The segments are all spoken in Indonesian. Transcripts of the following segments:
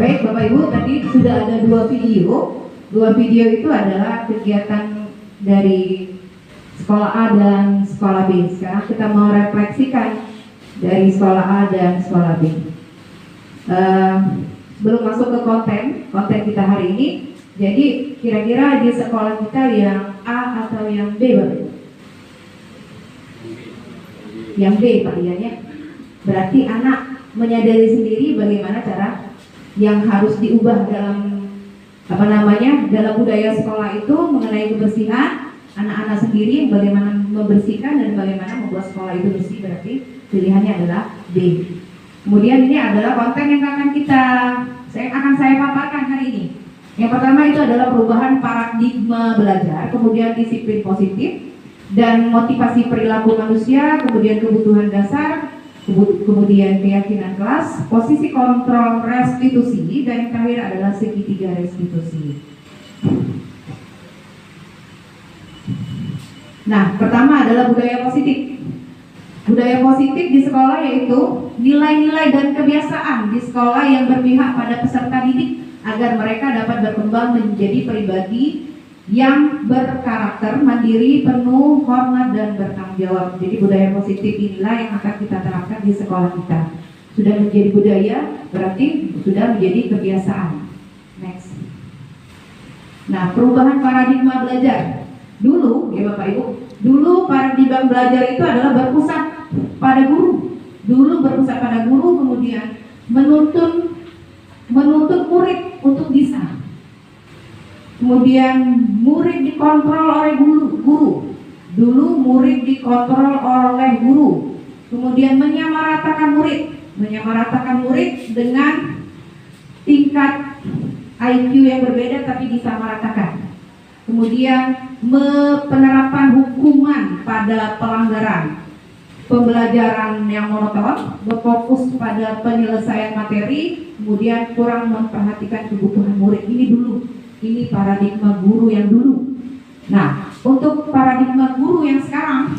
Baik Bapak Ibu, tadi sudah ada dua video. Dua video itu adalah kegiatan dari sekolah A dan sekolah B. Sekarang kita mau refleksikan dari sekolah A dan sekolah B. Sebelum masuk ke konten kita hari ini, jadi kira-kira di sekolah kita yang A atau yang B Bapak Ibu? Yang B Pak Ian ya. Berarti anak menyadari sendiri bagaimana cara yang harus diubah dalam dalam budaya sekolah itu mengenai kebersihan. Anak-anak sendiri bagaimana membersihkan dan bagaimana membuat sekolah itu bersih, berarti pilihannya adalah B. Kemudian ini adalah konten yang akan saya paparkan hari ini. Yang pertama itu adalah perubahan paradigma belajar, kemudian disiplin positif dan motivasi perilaku manusia, kemudian kebutuhan dasar, kemudian keyakinan kelas, posisi kontrol restitusi, dan yang terakhir adalah segitiga restitusi. Nah, pertama adalah budaya positif. Budaya positif di sekolah yaitu nilai-nilai dan kebiasaan di sekolah yang berpihak pada peserta didik agar mereka dapat berkembang menjadi pribadi yang berkarakter, mandiri, penuh hormat dan bertanggung jawab. Jadi budaya positif inilah yang akan kita terapkan di sekolah kita. Sudah menjadi budaya, berarti sudah menjadi kebiasaan. Next. Nah, perubahan paradigma belajar. Dulu, ya Bapak Ibu, dulu paradigma belajar itu adalah berpusat pada guru. Dulu berpusat pada guru, kemudian menuntut murid untuk bisa. Kemudian murid dikontrol oleh guru. Dulu murid dikontrol oleh guru. Kemudian menyamaratakan murid dengan tingkat IQ yang berbeda tapi disamaratakan. Kemudian penerapan hukuman pada pelanggaran, pembelajaran yang monoton, berfokus pada penyelesaian materi, kemudian kurang memperhatikan kebutuhan murid. Ini paradigma guru yang dulu. Nah, untuk paradigma guru yang sekarang,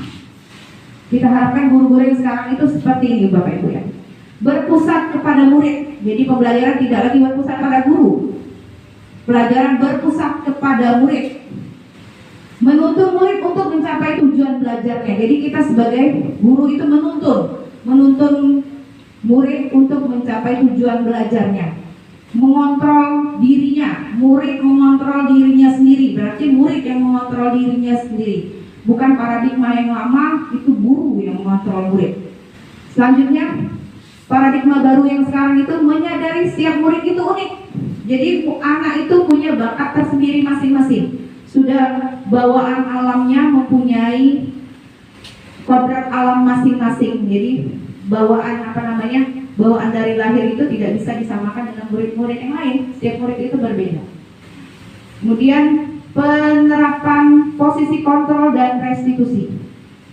kita harapkan guru-guru yang sekarang itu seperti ini Bapak Ibu ya. Berpusat kepada murid. Jadi pembelajaran tidak lagi berpusat pada guru. Pelajaran berpusat kepada murid. Menuntun murid untuk mencapai tujuan belajarnya. Jadi kita sebagai guru itu menuntun murid untuk mencapai tujuan belajarnya. Mengontrol dirinya, murid mengontrol dirinya sendiri. Berarti murid yang mengontrol dirinya sendiri. Bukan paradigma yang lama, itu guru yang mengontrol murid. Selanjutnya, paradigma baru yang sekarang itu menyadari setiap murid itu unik. Jadi anak itu punya bakat tersendiri masing-masing. Sudah bawaan alamnya, mempunyai kodrat alam masing-masing. Jadi bawaan bawaan dari lahir itu tidak bisa disamakan dengan murid-murid yang lain. Setiap murid itu berbeda. Kemudian penerapan posisi kontrol dan restitusi.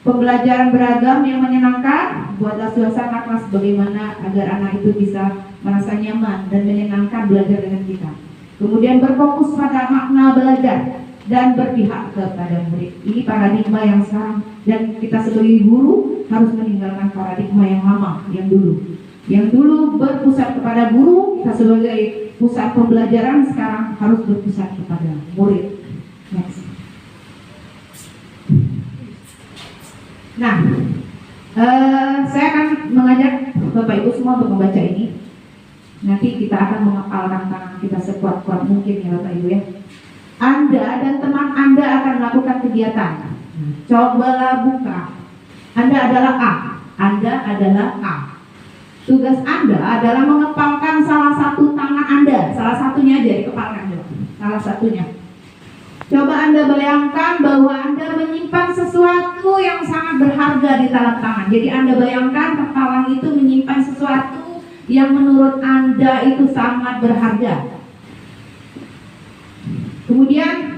Pembelajaran beragam yang menyenangkan, buatlah suasana kelas bagaimana agar anak itu bisa merasa nyaman dan menyenangkan belajar dengan kita. Kemudian berfokus pada makna belajar dan berpihak kepada murid. Ini paradigma yang sekarang, dan kita sebagai guru harus meninggalkan paradigma yang lama, yang dulu. Yang dulu berpusat kepada guru, kita sebagai pusat pembelajaran sekarang harus berpusat kepada murid. Next. Nah, saya akan mengajak Bapak Ibu semua untuk membaca ini. Nanti kita akan mengepalkan tangan kita sekuat-kuat mungkin ya Bapak Ibu ya. Anda dan teman Anda akan melakukan kegiatan. Cobalah buka. Anda adalah A. Anda adalah A. Tugas Anda adalah mengepalkan salah satu tangan Anda. Salah satunya aja dikepalkan dulu. Salah satunya. Coba Anda bayangkan bahwa Anda menyimpan sesuatu yang sangat berharga di dalam tangan. Jadi Anda bayangkan kepalang itu menyimpan sesuatu yang menurut Anda itu sangat berharga. Kemudian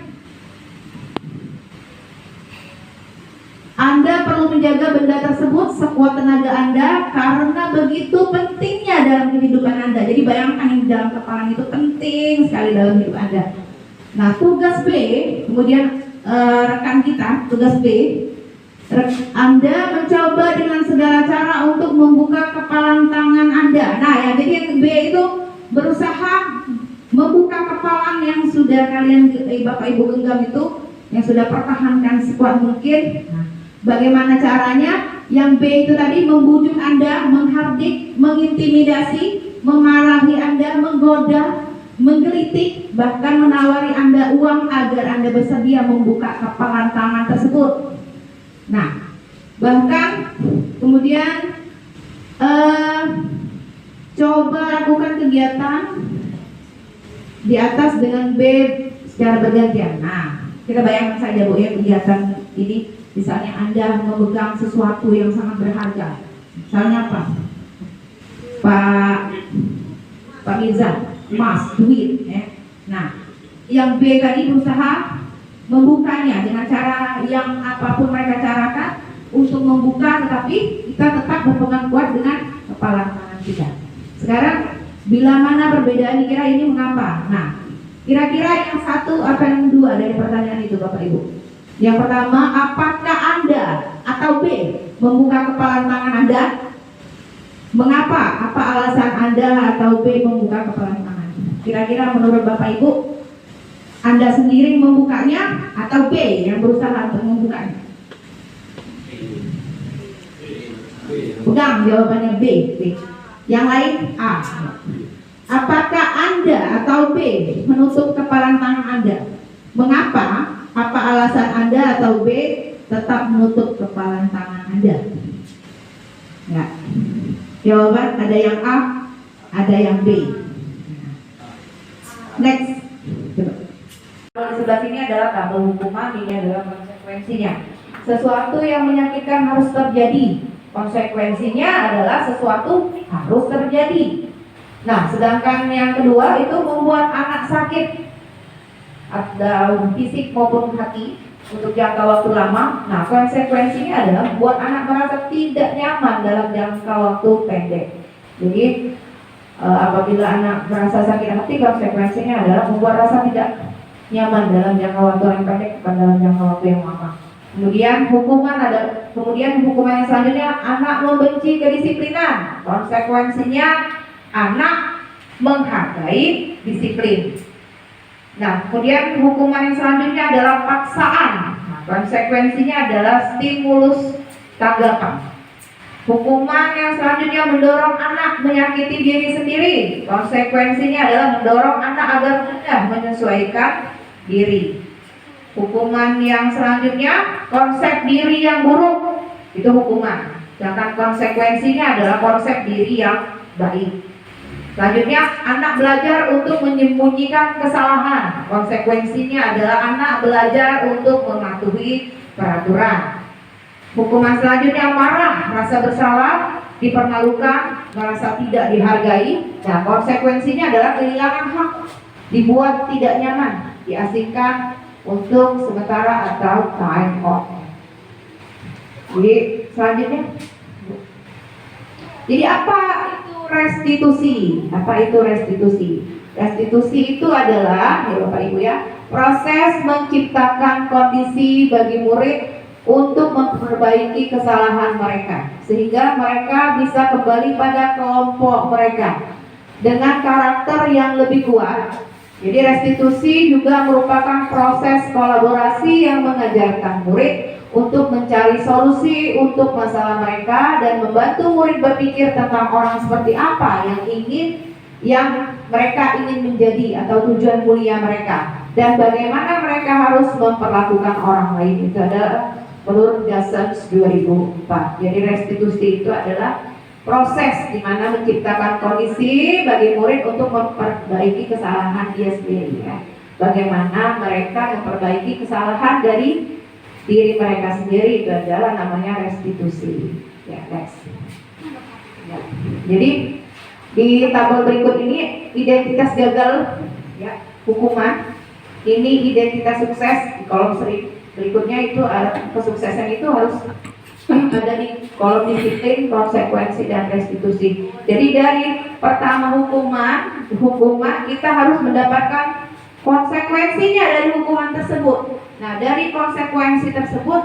Anda perlu menjaga benda tersebut sekuat tenaga Anda karena begitu pentingnya dalam kehidupan Anda. Jadi bayangkan yang di dalam kepala itu penting sekali dalam hidup Anda. Nah, tugas B, kemudian rekan kita, tugas B, Anda mencoba dengan segala cara untuk membuka kepalang tangan Anda. Nah, ya, jadi yang B itu berusaha membuka kepalan yang sudah kalian Bapak Ibu genggam itu, yang sudah pertahankan sekuat mungkin. Nah, bagaimana caranya? Yang B itu tadi membujuk Anda, menghardik, mengintimidasi, memarahi Anda, menggoda, menggelitik, bahkan menawari Anda uang agar Anda bersedia membuka kepalan tangan tersebut. Nah, bahkan kemudian coba lakukan kegiatan di atas dengan B secara bergantian. Nah, kita bayangkan saja Bu ya, kegiatan ini misalnya Anda memegang sesuatu yang sangat berharga. Misalnya apa? Pak Mirza, emas, duit ya. Nah, yang B tadi berusaha membukanya dengan cara yang apapun mereka carakan untuk membuka, tetapi kita tetap berpegang kuat dengan kepala tangan kita. Sekarang bila mana perbedaan kira ini mengapa? Nah, kira-kira yang satu apa yang dua dari pertanyaan itu Bapak Ibu? Yang pertama, apakah Anda atau B membuka kepala tangan Anda? Mengapa? Apa alasan Anda atau B membuka kepala tangan? Kira-kira menurut Bapak Ibu, Anda sendiri membukanya atau B yang berusaha untuk membukanya? Pegang jawabannya B. Yang lain A. Apakah Anda atau B menutup kepala tangan Anda? Mengapa? Apa alasan Anda atau B tetap menutup kepala tangan Anda? Ya. Jawaban ada yang A, ada yang B. Next. Kalau di sebelah sini adalah tabel hukuman, ini adalah konsekuensinya. Sesuatu yang menyakitkan harus terjadi. Konsekuensinya adalah sesuatu harus terjadi. Nah, sedangkan yang kedua itu membuat anak sakit, ada fisik maupun hati untuk jangka waktu lama. Nah, konsekuensinya adalah membuat anak merasa tidak nyaman dalam jangka waktu pendek. Jadi apabila anak merasa sakit hati, konsekuensinya adalah membuat rasa tidak nyaman dalam jangka waktu yang pendek, bukan dalam jangka waktu yang lama. Kemudian hukuman yang selanjutnya, anak membenci kedisiplinan. Konsekuensinya anak menghargai disiplin. Nah, kemudian hukuman yang selanjutnya adalah paksaan. Nah, konsekuensinya adalah stimulus tanggapan. Hukuman yang selanjutnya mendorong anak menyakiti diri sendiri. Konsekuensinya adalah mendorong anak agar mudah menyesuaikan diri. Hukuman yang selanjutnya, konsep diri yang buruk, itu hukuman. Sedangkan konsekuensinya adalah konsep diri yang baik. Selanjutnya, anak belajar untuk menyembunyikan kesalahan. Konsekuensinya adalah anak belajar untuk mematuhi peraturan. Hukuman selanjutnya, marah, rasa bersalah, dipermalukan, merasa tidak dihargai. Nah, konsekuensinya adalah kehilangan hak, dibuat tidak nyaman, diasingkan untuk sementara atau time out. Jadi selanjutnya, jadi apa itu restitusi? Apa itu restitusi? Restitusi itu adalah, ya Bapak Ibu ya, proses menciptakan kondisi bagi murid untuk memperbaiki kesalahan mereka, sehingga mereka bisa kembali pada kelompok mereka dengan karakter yang lebih kuat. Jadi restitusi juga merupakan proses kolaborasi yang mengajarkan murid untuk mencari solusi untuk masalah mereka dan membantu murid berpikir tentang orang seperti apa yang mereka ingin menjadi atau tujuan mulia mereka, dan bagaimana mereka harus memperlakukan orang lain. Itu adalah menurut Gasons 2004. Jadi restitusi itu adalah proses di mana menciptakan kondisi bagi murid untuk memperbaiki kesalahan dia sendiri ya. Bagaimana mereka memperbaiki kesalahan dari diri mereka sendiri, itu adalah namanya restitusi. Ya, next. Ya. Jadi di tabel berikut ini identitas gagal ya, hukuman. Ini identitas sukses. Di kolom berikutnya itu kesuksesan itu harus ada di kolom disiplin, konsekuensi, dan restitusi. Jadi dari pertama hukuman kita harus mendapatkan konsekuensinya dari hukuman tersebut. Nah, dari konsekuensi tersebut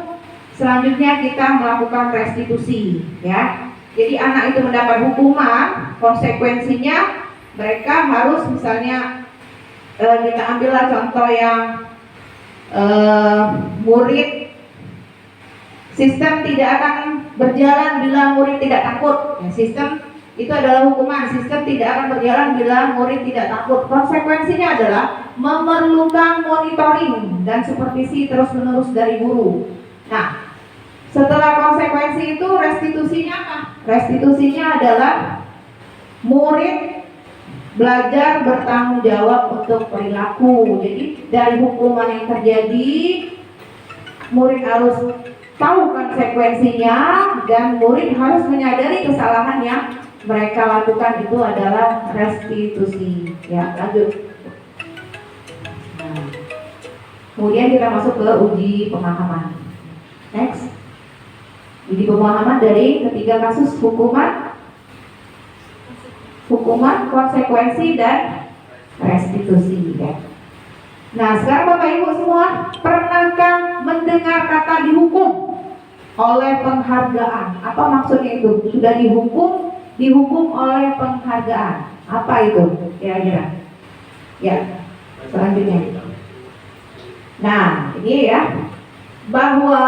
selanjutnya kita melakukan restitusi ya. Jadi anak itu mendapat hukuman, konsekuensinya Mereka harus misalnya kita ambillah contoh yang murid, sistem tidak akan berjalan bila murid tidak takut. Ya, sistem itu adalah hukuman. Sistem tidak akan berjalan bila murid tidak takut. Konsekuensinya adalah memerlukan monitoring dan supervisi terus-menerus dari guru. Nah, setelah konsekuensi itu restitusinya apa? Restitusinya adalah murid belajar bertanggung jawab untuk perilaku. Jadi dari hukuman yang terjadi, murid harus tahu konsekuensinya dan murid harus menyadari kesalahan yang mereka lakukan itu adalah restitusi. Ya, lanjut. Nah, kemudian kita masuk ke uji pemahaman. Next. Uji pemahaman dari ketiga kasus hukuman, konsekuensi, dan restitusi. Ya. Nah, sekarang Bapak Ibu semua, pernahkah mendengar kata dihukum oleh penghargaan? Apa maksudnya itu? Sudah dihukum oleh penghargaan. Apa itu kira-kira? Ya, selanjutnya. Nah, ini ya, bahwa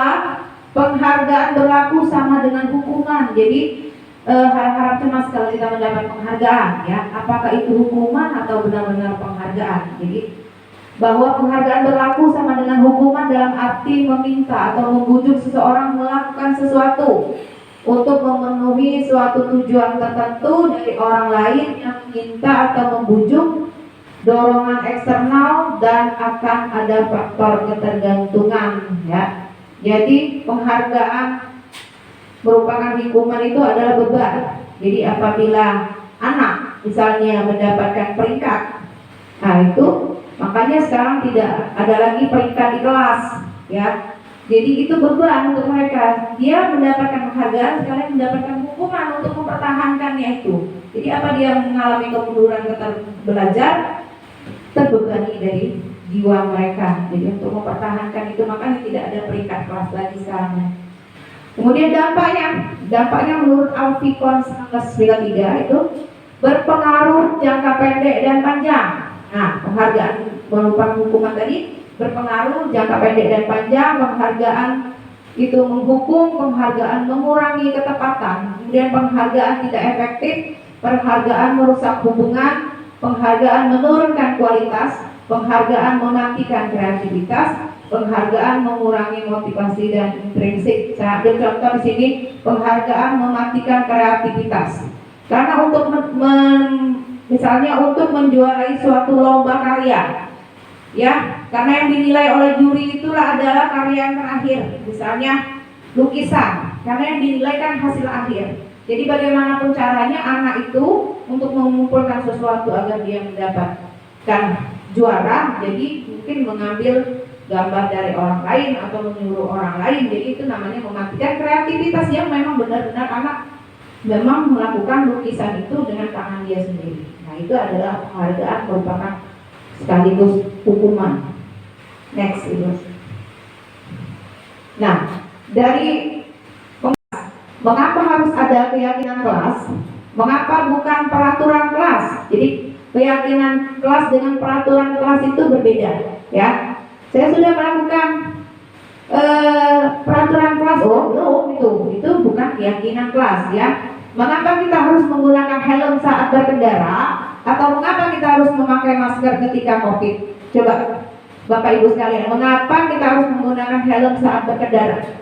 penghargaan berlaku sama dengan hukuman. Jadi harap cemas kalau kita mendapat penghargaan, ya. Apakah itu hukuman atau benar-benar penghargaan? Jadi bahwa penghargaan berlaku sama dengan hukuman dalam arti meminta atau membujuk seseorang melakukan sesuatu untuk memenuhi suatu tujuan tertentu dari orang lain yang meminta atau membujuk, dorongan eksternal, dan akan ada faktor ketergantungan, ya. Jadi penghargaan merupakan hukuman itu adalah beban. Jadi apabila anak misalnya mendapatkan peringkat, nah itu makanya sekarang tidak ada lagi peringkat di kelas, ya. Jadi itu beban untuk mereka. Dia mendapatkan penghargaan sekalian mendapatkan hukuman untuk mempertahankannya itu. Jadi apa dia mengalami kemunduran belajar, terbebani dari jiwa mereka. Jadi untuk mempertahankan itu makanya tidak ada peringkat kelas lagi sekarang. Kemudian dampaknya menurut Alfikon 1993 itu berpengaruh jangka pendek dan panjang. Nah, penghargaan berupa hukuman tadi berpengaruh jangka pendek dan panjang. Penghargaan itu menghukum, penghargaan mengurangi ketepatan, kemudian penghargaan tidak efektif, penghargaan merusak hubungan, penghargaan menurunkan kualitas, penghargaan mematikan kreativitas, penghargaan mengurangi motivasi dan intrinsik. Saya ambil contoh di sini, penghargaan mematikan kreativitas. Karena untuk misalnya untuk menjuarai suatu lomba karya, ya, karena yang dinilai oleh juri itulah adalah karya yang terakhir. Misalnya lukisan, karena yang dinilai kan hasil akhir. Jadi bagaimanapun caranya anak itu untuk mengumpulkan sesuatu agar dia mendapatkan juara, jadi mungkin mengambil gambar dari orang lain atau menyuruh orang lain. Jadi itu namanya mematikan kreativitas yang memang benar-benar anak memang melakukan lukisan itu dengan tangan dia sendiri. Nah, itu adalah penghargaan merupakan sekaligus hukuman. Next, Ibu. Nah, dari mengapa harus ada keyakinan kelas? Mengapa bukan peraturan kelas? Jadi keyakinan kelas dengan peraturan kelas itu berbeda, ya. Saya sudah melakukan peraturan kelas. Oh, belum, itu bukan keyakinan kelas, ya. Mengapa kita harus menggunakan helm saat berkendara, atau mengapa kita harus memakai masker ketika COVID? Coba Bapak Ibu sekalian, mengapa kita harus menggunakan helm saat berkendara?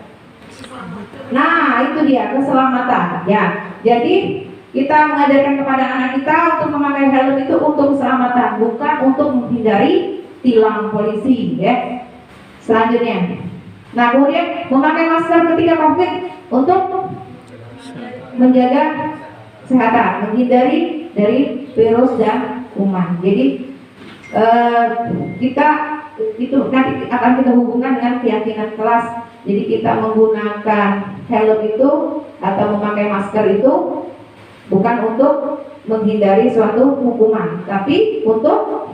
Nah, itu dia, keselamatan, ya. Jadi kita mengajarkan kepada anak kita untuk memakai helm itu untuk keselamatan, bukan untuk menghindari tilang polisi, ya. Selanjutnya, nah kemudian memakai masker ketika COVID untuk menjaga kesehatan, menghindari dari virus dan kuman. Jadi kita itu nanti akan kita hubungkan dengan keyakinan kelas. Jadi kita menggunakan helm itu atau memakai masker itu bukan untuk menghindari suatu hukuman, tapi untuk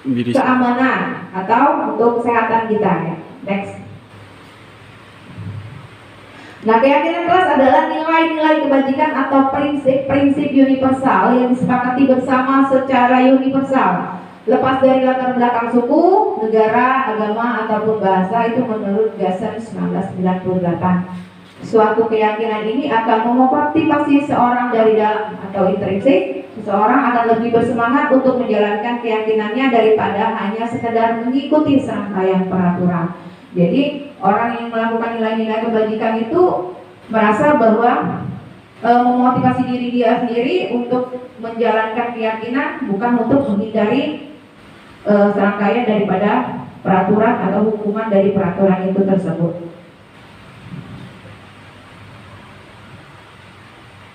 keamanan atau untuk kesehatan kita, ya. Next. Nah, keyakinan kelas adalah nilai-nilai kebajikan atau prinsip-prinsip universal yang disepakati bersama secara universal, lepas dari latar belakang suku, negara, agama, ataupun bahasa. Itu menurut Gassen 1998. Suatu keyakinan ini akan memotivasi seorang dari dalam atau intrinsik. Seseorang akan lebih bersemangat untuk menjalankan keyakinannya daripada hanya sekedar mengikuti serangkaian peraturan. Jadi orang yang melakukan nilai-nilai kebajikan itu merasa bahwa memotivasi diri dia sendiri untuk menjalankan keyakinan, bukan untuk menghindari serangkaian daripada peraturan atau hukuman dari peraturan itu tersebut.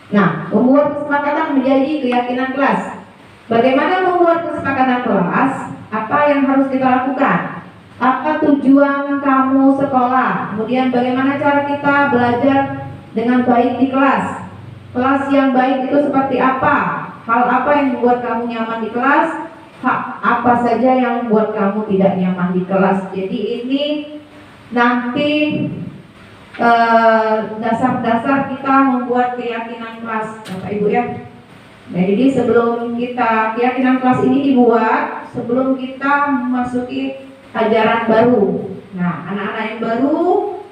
Nah, membuat kesepakatan menjadi keyakinan kelas. Bagaimana membuat kesepakatan kelas? Apa yang harus kita lakukan? Apa tujuan kamu sekolah? Kemudian bagaimana cara kita belajar dengan baik di kelas? Kelas yang baik itu seperti apa? Hal apa yang membuat kamu nyaman di kelas? Apa saja yang membuat kamu tidak nyaman di kelas? Jadi ini nanti dasar-dasar kita membuat keyakinan kelas, Bapak Ibu ya. Nah, jadi sebelum kita keyakinan kelas ini dibuat, sebelum kita memasuki ajaran baru. Nah, anak-anak yang baru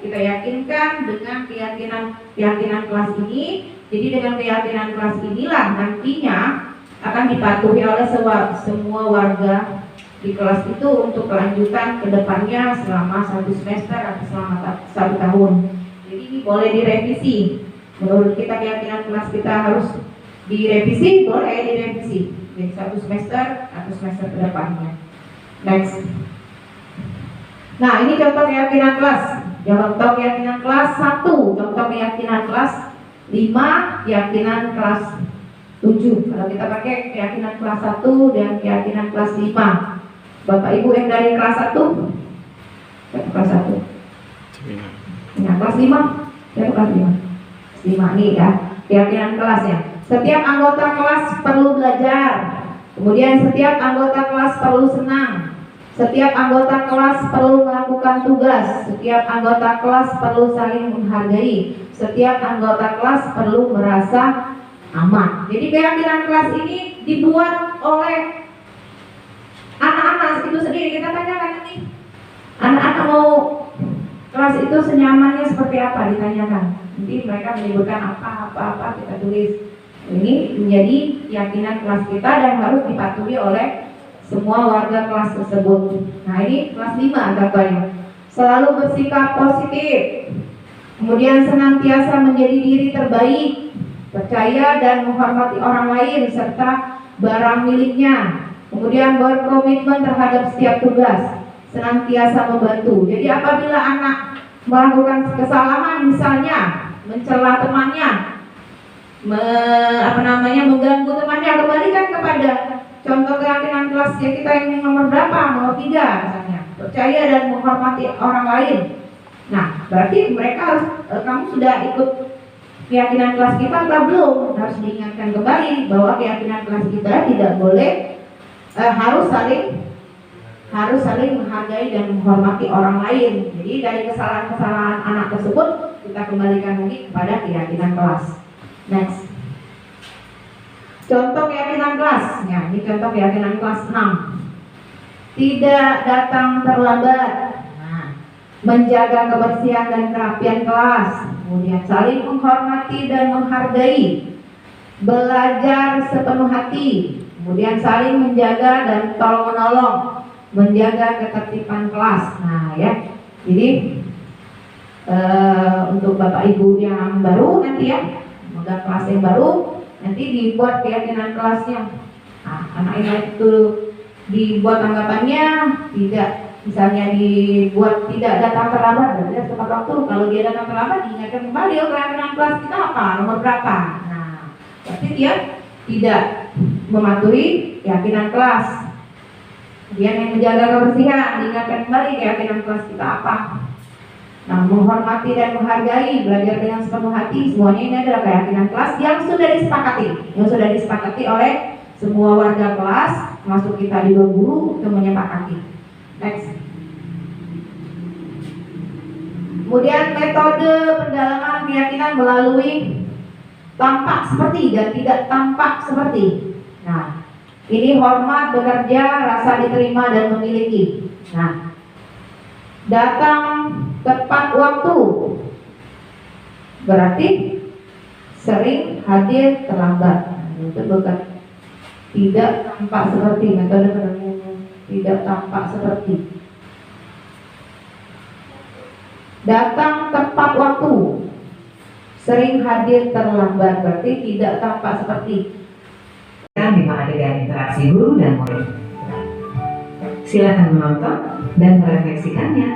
kita yakinkan dengan keyakinan kelas ini. Jadi dengan keyakinan kelas inilah nantinya akan dipatuhi oleh semua warga di kelas itu untuk kelanjutan kedepannya selama 1 semester atau selama 1 tahun. Jadi ini boleh direvisi. Menurut kita keyakinan kelas kita harus direvisi, boleh direvisi dari 1 semester atau semester kedepannya. Next. Nah, ini contoh keyakinan kelas. Contoh keyakinan kelas 1, contoh keyakinan kelas 5, keyakinan kelas 7. Kalau kita pakai keyakinan kelas 1 dan keyakinan kelas 5. Bapak Ibu yang dari kelas 1? Kelas 1. Nah, kelas 5? Kelas 5. 5 nih ya, keyakinan kelasnya. Setiap anggota kelas perlu belajar. Kemudian setiap anggota kelas perlu senang. Setiap anggota kelas perlu melakukan tugas. Setiap anggota kelas perlu saling menghargai. Setiap anggota kelas perlu merasa aman. Jadi keyakinan kelas ini dibuat oleh anak-anak itu sendiri. Kita tanyakan nih, anak-anak mau kelas itu senyamannya seperti apa, ditanyakan. Nanti mereka menyebutkan apa kita tulis. Ini menjadi keyakinan kelas kita dan harus dipatuhi oleh semua warga kelas tersebut. Nah, ini kelas 5 contohnya. Selalu bersikap positif. Kemudian senantiasa menjadi diri terbaik, percaya dan menghormati orang lain serta barang miliknya. Kemudian berkomitmen terhadap setiap tugas, senantiasa membantu. Jadi apabila anak melakukan kesalahan, misalnya mencela temannya, mengganggu temannya, kembalikan kepada contoh keyakinan kelas kita yang nomor berapa? Nomor 3 misalnya. Percaya dan menghormati orang lain. Nah, berarti mereka harus, kamu sudah ikut keyakinan kelas kita atau belum? Harus diingatkan kembali bahwa keyakinan kelas kita tidak boleh, harus saling menghargai dan menghormati orang lain. Jadi dari kesalahan-kesalahan anak tersebut kita kembalikan lagi kepada keyakinan kelas. Next. Contoh keyakinan kelas. Ya, ini contoh keyakinan kelas 6. Tidak datang terlambat. Nah, menjaga kebersihan dan kerapian kelas. Kemudian saling menghormati dan menghargai. Belajar sepenuh hati. Kemudian saling menjaga dan tolong menolong. Menjaga ketertiban kelas. Nah, ya. Jadi untuk Bapak Ibu yang baru nanti ya, semoga kelas yang baru nanti dibuat keyakinan kelasnya. Nah, anak itu dibuat anggapannya tidak, misalnya dibuat tidak datang terlambat, berarti tepat waktu. Kalau dia datang terlambat, diingatkan kembali, keyakinan kelas kita apa, nomor berapa. Nah, berarti dia tidak mematuhi keyakinan kelas. Kemudian yang menjaga kebersihan, diingatkan kembali keyakinan kelas kita apa. Nah, menghormati dan menghargai, belajar dengan sepenuh hati, semuanya ini adalah keyakinan kelas yang sudah disepakati oleh semua warga kelas, termasuk kita juga guru, untuk menyepakati. Next. Kemudian metode pendalaman keyakinan melalui tampak seperti dan tidak tampak seperti. Nah, ini hormat, bekerja, rasa diterima dan memiliki. Nah, datang tepat waktu berarti sering hadir terlambat. Itu bukan tidak tampak seperti, metode pendalaman tidak tampak seperti. Datang tepat waktu, sering hadir terlambat, berarti tidak tampak seperti. 5 adegan interaksi guru dan murid. Silakan menonton dan merefleksikannya.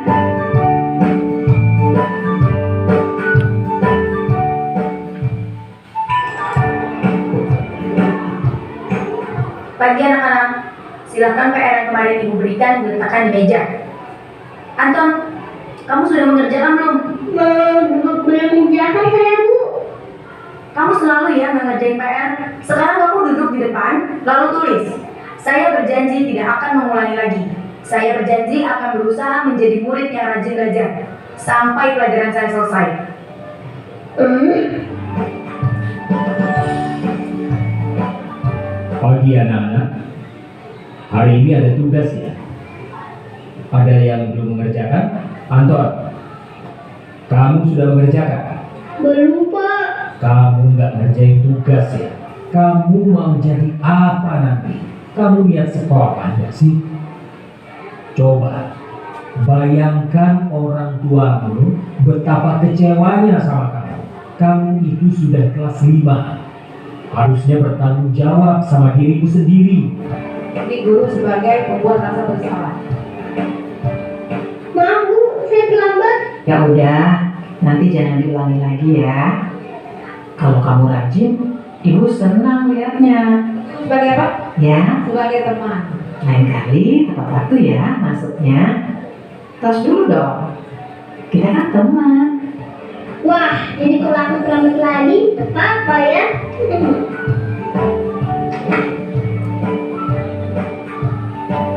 Pagi anak-anak, silakan PR yang kemarin ibu berikan diletakkan di meja. Anton, kamu sudah mengerjakan belum? Belum mengerjakan saya, Bu. Kamu selalu ya nggak ngerjain PR. Sekarang kamu duduk di depan, lalu tulis. Saya berjanji tidak akan mengulangi lagi. Saya berjanji akan berusaha menjadi murid yang rajin belajar sampai pelajaran saya selesai. Pagi anak-anak, hari ini ada tugas ya. Ada yang belum mengerjakan? Anton, kamu sudah mengerjakan? Belum, Pak. Kamu nggak ngerjain tugas ya? Kamu mau jadi apa nanti? Kamu lihat sekolah Anda sih? Coba bayangkan orang tuamu betapa kecewanya sama kamu. Kamu itu sudah kelas 5. Harusnya bertanggung jawab sama dirimu sendiri. Ini guru sebagai pembuat rasa bersalah. Maaf, Bu, saya terlambat. Ya udah, nanti jangan diulangi lagi ya. Kalau kamu rajin, ibu senang lihatnya. Sebagai apa? Ya, Sebagai teman. lain kali tepat waktu ya masuknya. Tos dulu dong. Kita kan teman. Wah, jadi kalau aku terlambat lagi, apa ya?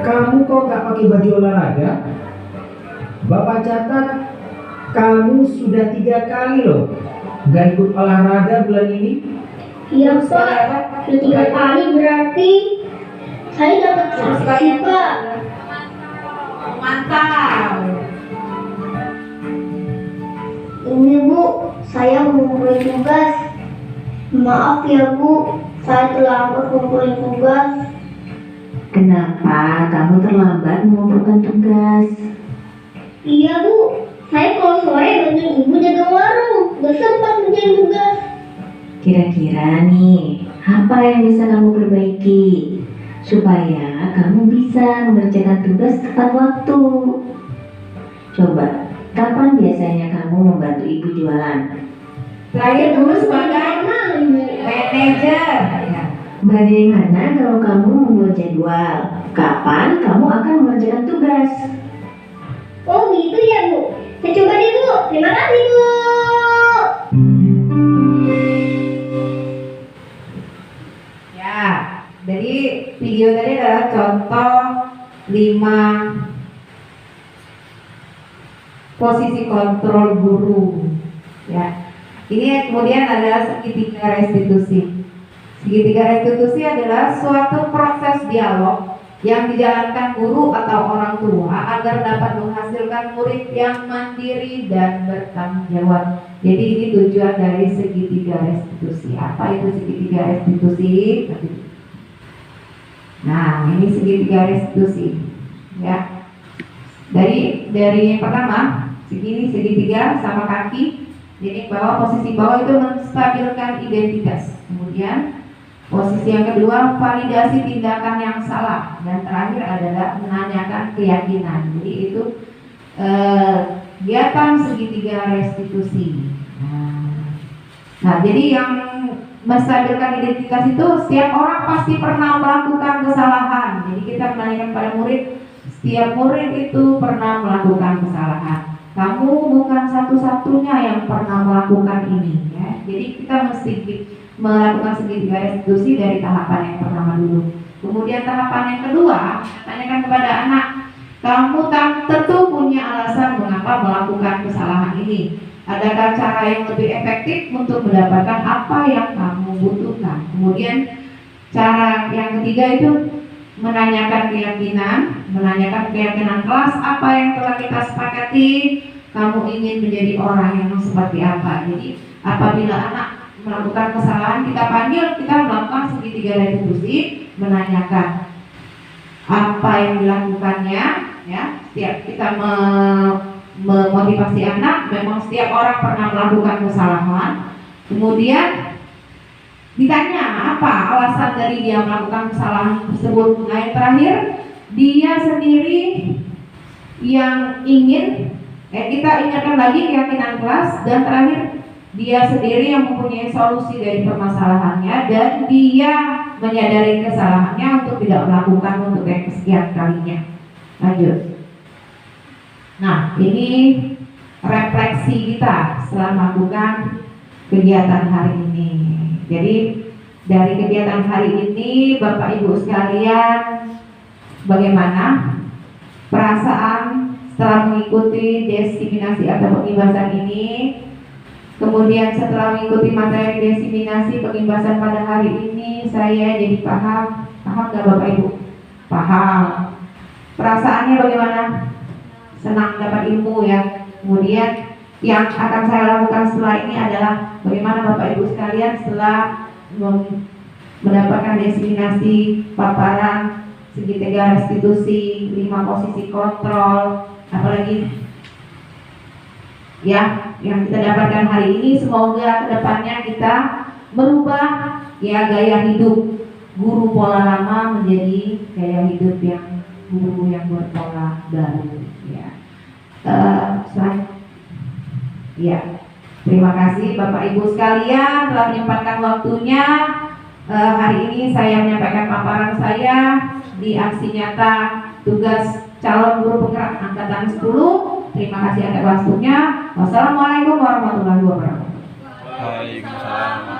Kamu kok gak pakai baju olahraga? Bapak catat kamu sudah 3 kali loh gak ikut olahraga bulan ini. Iya, Pak. Sudah 3 kali berarti saya dapat saksi, Pak. Mantap. Ini, Bu, saya mau ngumpulin tugas. Maaf ya, Bu, saya terlambat ngumpulin tugas. Kenapa kamu terlambat mengumpulkan tugas? Iya, Bu, saya kalau sore bantuin ibu jaga warung, gak sempat ngerjain tugas. Kira-kira nih, apa yang bisa kamu perbaiki supaya kamu bisa mengerjakan tugas tepat waktu? Coba, kapan biasanya kamu membantu ibu jualan? Terakhir guru sebagai manajer. Ya. Bagaimana kalau kamu membuat jadwal? Kapan kamu akan mengerjakan tugas? Oh gitu ya, Bu. Saya coba deh, Bu. Terima kasih, Bu. Ya, jadi video tadi adalah contoh 5 posisi kontrol guru. Ya, ini kemudian adalah segitiga restitusi. Segitiga restitusi adalah suatu proses dialog yang dijalankan guru atau orang tua agar dapat menghasilkan murid yang mandiri dan bertanggung jawab. Jadi ini tujuan dari segitiga restitusi. Apa itu segitiga restitusi? Nah, ini segitiga restitusi. Ya. Dari yang pertama, segini segitiga sama kaki. Jadi bawah, posisi bawah itu menstabilkan identitas. Kemudian posisi yang kedua, validasi tindakan yang salah, dan terakhir adalah menanyakan keyakinan. Jadi itu kegiatan segitiga restitusi. Nah, jadi yang menstabilkan identitas itu setiap orang pasti pernah melakukan kesalahan. Jadi kita menanyakan pada murid, setiap murid itu pernah melakukan kesalahan. Kamu bukan satu-satunya yang pernah melakukan ini, ya. Jadi kita mesti melakukan segitiga restitusi dari tahapan yang pertama dulu. Kemudian tahapan yang kedua, tanyakan kepada anak, kamu tentu punya punya alasan mengapa melakukan kesalahan ini. Adakah cara yang lebih efektif untuk mendapatkan apa yang kamu butuhkan? Kemudian cara yang ketiga itu menanyakan keyakinan kelas apa yang telah kita sepakati. Kamu ingin menjadi orang yang seperti apa? Jadi apabila anak melakukan kesalahan, kita panggil, kita melakukan segitiga retribusi, menanyakan apa yang dilakukannya, ya. Setiap kita memotivasi anak, memang setiap orang pernah melakukan kesalahan. Kemudian ditanya apa alasan dari dia melakukan kesalahan tersebut. Nah, yang terakhir, dia sendiri yang ingin, kita ingatkan lagi keyakinan kelas, dan terakhir dia sendiri yang mempunyai solusi dari permasalahannya, dan dia menyadari kesalahannya untuk tidak melakukan untuk yang kesekian kalinya. Lanjut. Nah, ini refleksi kita setelah melakukan kegiatan hari ini. Jadi dari kegiatan hari ini, Bapak Ibu sekalian, bagaimana perasaan setelah mengikuti desiminasi atau pengibasan ini? Kemudian setelah mengikuti materi desiminasi pengibasan pada hari ini, saya jadi paham nggak Bapak Ibu? Paham. Perasaannya bagaimana? Senang dapat ilmu ya. Kemudian yang akan saya lakukan setelah ini adalah bagaimana Bapak Ibu sekalian setelah mendapatkan desiminasi paparan segitiga restitusi, 5 posisi kontrol, apalagi ya yang kita dapatkan hari ini, semoga kedepannya kita merubah ya gaya hidup guru pola lama menjadi gaya hidup yang guru yang berpola baru ya. Ya, terima kasih Bapak Ibu sekalian telah menyempatkan waktunya. Hari ini saya menyampaikan paparan saya di aksi nyata tugas calon guru penggerak angkatan 10. Terima kasih atas waktunya. Wassalamualaikum warahmatullahi wabarakatuh. Waalaikumsalam.